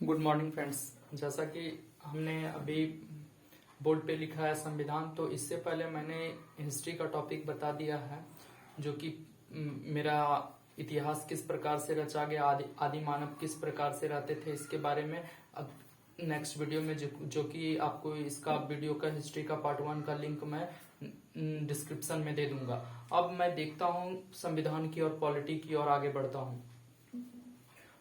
Good morning friends. जैसा कि हमने अभी बोर्ड पे लिखा है संविधान, तो इससे पहले मैंने हिस्ट्री का टॉपिक बता दिया है, जो कि मेरा इतिहास किस प्रकार से रचा गया, आदि मानव किस प्रकार से रहते थे, इसके बारे में अब नेक्स्ट वीडियो में जो कि आपको इसका वीडियो का हिस्ट्री का पार्ट 1 का लिंक मैं डिस्क्रिप्शन में दे दूंगा। अब मैं देखता हूँ संविधान की और पॉलिटी की ओर आगे बढ़ता हूँ।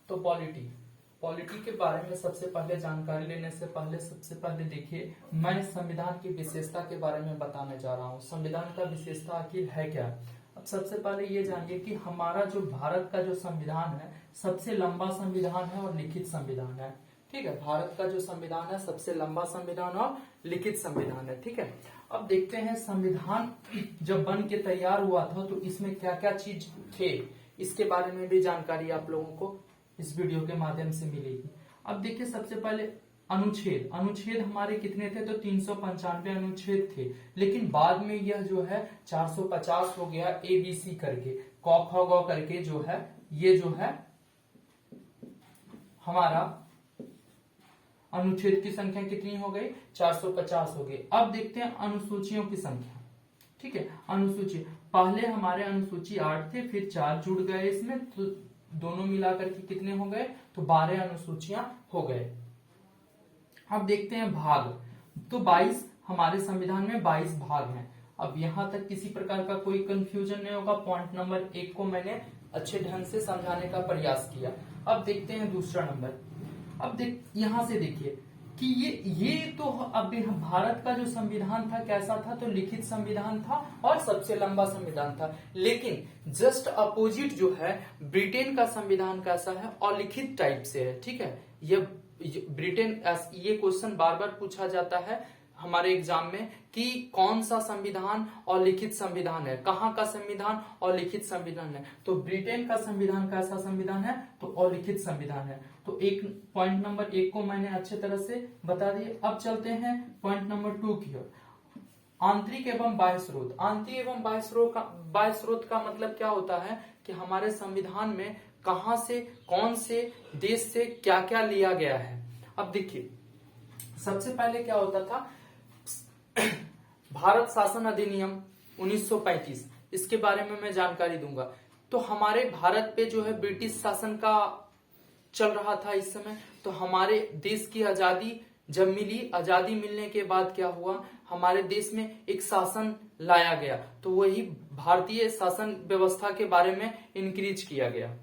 तो पॉलिटी के बारे में सबसे पहले जानकारी लेने से पहले सबसे पहले देखिए, मैं संविधान की विशेषता के बारे में बताने जा रहा हूँ। संविधान का विशेषता आखिर है क्या? अब सबसे पहले ये जानिए कि हमारा जो भारत का जो संविधान है सबसे लंबा संविधान है और लिखित संविधान है। ठीक है, भारत का जो संविधान है सबसे लंबा संविधान और लिखित संविधान है। ठीक है, अब देखते हैं संविधान जब बन के तैयार हुआ था तो इसमें क्या क्या चीज थे, इसके बारे में भी जानकारी आप लोगों को इस वीडियो के माध्यम से मिलेगी। अब देखिए, सबसे पहले अनुच्छेद हमारे कितने थे? तो 395 अनुच्छेद थे, लेकिन बाद में यह जो है 450 हो गया, ABC करके, क ख ग करके जो है, ये जो है हमारा अनुच्छेद की संख्या कितनी हो गई? 450 हो गई। अब देखते हैं अनुसूचियों की संख्या। ठीक है, अनुसूची पहले हमारे अनुसूची 8 थे, फिर 4 जुड़ गए इसमें, तो दोनों मिलाकर के कितने हो गए? तो 12 अनुसूचियां हो गए। अब देखते हैं भाग। तो 22 हमारे संविधान में 22 भाग हैं। अब यहां तक किसी प्रकार का कोई कंफ्यूजन नहीं होगा। पॉइंट नंबर 1 को मैंने अच्छे ढंग से समझाने का प्रयास किया। अब देखते हैं दूसरा नंबर। अब यहां से देखिए कि ये तो अब भारत का जो संविधान था कैसा था? तो लिखित संविधान था और सबसे लंबा संविधान था। लेकिन जस्ट अपोजिट जो है ब्रिटेन का संविधान कैसा है? और लिखित टाइप से है। ठीक है, ये ब्रिटेन, ये क्वेश्चन बार बार पूछा जाता है हमारे एग्जाम में कि कौन सा संविधान और लिखित संविधान है, कहाँ का संविधान और लिखित संविधान है। तो ब्रिटेन का संविधान कैसा संविधान है? तो अलिखित संविधान है। तो पॉइंट नंबर 1 को मैंने अच्छे तरह से बता दिया। अब चलते हैं पॉइंट नंबर 2 की ओर। आंतरिक एवं बाह्य स्रोत। आंतरिक एवं बाह्य स्रोत का मतलब क्या होता है कि हमारे संविधान में कहां से, कौन से देश से क्या क्या लिया गया है। अब देखिए, सबसे पहले क्या होता था, भारत शासन अधिनियम 1935, इसके बारे में मैं जानकारी दूंगा। तो हमारे भारत पे जो है ब्रिटिश शासन का चल रहा था इस समय। तो हमारे देश की आजादी जब मिली, आजादी मिलने के बाद क्या हुआ, हमारे देश में एक शासन लाया गया, तो वही भारतीय शासन व्यवस्था के बारे में इंक्रीज किया गया।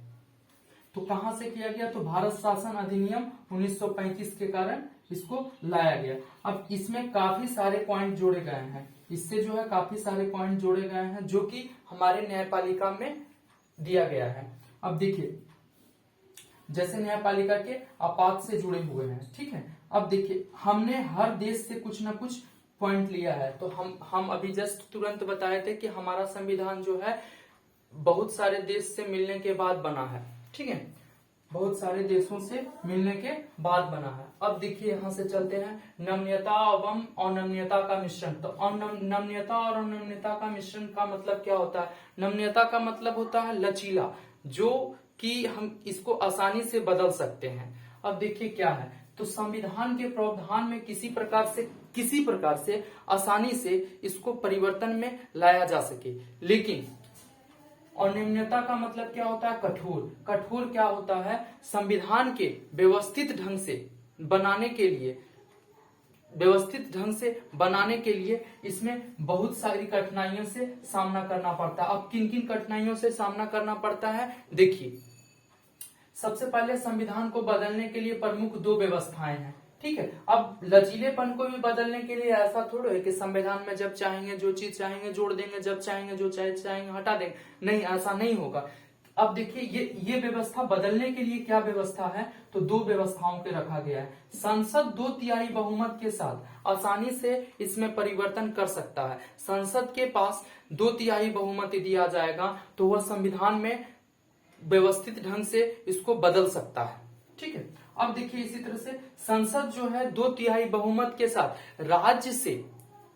तो कहां से किया गया? तो भारत शासन अधिनियम 1935 के कारण इसको लाया गया। अब इसमें काफी सारे पॉइंट जोड़े गए हैं, इससे जो है काफी सारे पॉइंट जोड़े गए हैं जो कि हमारे न्यायपालिका में दिया गया है। अब देखिए, जैसे न्यायपालिका के आपात से जुड़े हुए हैं। ठीक है, अब देखिए हमने हर देश से कुछ ना कुछ पॉइंट लिया है। तो हम अभी जस्ट तुरंत बताए थे कि हमारा संविधान जो है बहुत सारे देश से मिलने के बाद बना है। ठीक है, बहुत सारे देशों से मिलने के बाद बना है। अब देखिए यहां से चलते हैं, नम्यता एवं अनम्यता का मिश्रण। तो नम्यता और अनम्यता का मिश्रण का मतलब क्या होता है? नम्यता का मतलब होता है लचीला, जो कि हम इसको आसानी से बदल सकते हैं। अब देखिए क्या है, तो संविधान के प्रावधान में किसी प्रकार से आसानी से इसको परिवर्तन में लाया जा सके। लेकिन अनियमितता का मतलब क्या होता है? कठोर क्या होता है? संविधान के व्यवस्थित ढंग से बनाने के लिए इसमें बहुत सारी कठिनाइयों से सामना करना पड़ता है। अब किन किन कठिनाइयों से सामना करना पड़ता है? देखिए, सबसे पहले संविधान को बदलने के लिए प्रमुख 2 व्यवस्थाएं हैं। ठीक है, अब लचीलेपन को भी बदलने के लिए ऐसा थोड़ा है कि संविधान में जब चाहेंगे जो चीज चाहेंगे जोड़ देंगे, जब चाहेंगे जो चाहेंगे हटा देंगे। नहीं, ऐसा नहीं होगा। अब देखिए ये व्यवस्था बदलने के लिए क्या व्यवस्था है? तो 2 व्यवस्थाओं के रखा गया है। संसद 2/3 बहुमत के साथ आसानी से इसमें परिवर्तन कर सकता है। संसद के पास 2/3 बहुमत दिया जाएगा तो वह संविधान में व्यवस्थित ढंग से इसको बदल सकता है। ठीक है, अब देखिए इसी तरह से संसद जो है 2/3 बहुमत के साथ राज्य से,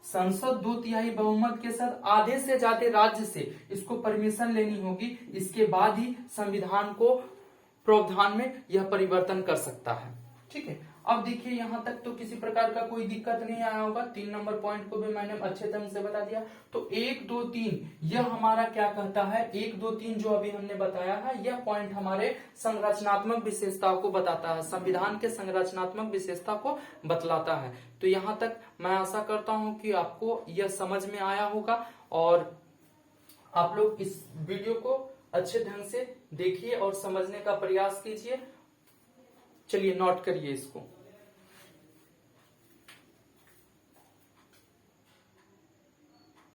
संसद 2/3 बहुमत के साथ आधे से ज्यादा राज्य से इसको परमिशन लेनी होगी, इसके बाद ही संविधान को प्रावधान में यह परिवर्तन कर सकता है। ठीक है, अब देखिए यहाँ तक तो किसी प्रकार का कोई दिक्कत नहीं आया होगा। 3 नंबर पॉइंट को भी मैंने अच्छे ढंग से बता दिया। तो 1 2 3 यह हमारा क्या कहता है, 1 2 3 जो अभी हमने बताया है यह पॉइंट हमारे संरचनात्मक विशेषताओं को बताता है, संविधान के संरचनात्मक विशेषता को बतलाता है। तो यहाँ तक मैं आशा करता हूं कि आपको यह समझ में आया होगा और आप लोग इस वीडियो को अच्छे ढंग से देखिए और समझने का प्रयास कीजिए। चलिए नोट करिए इसको।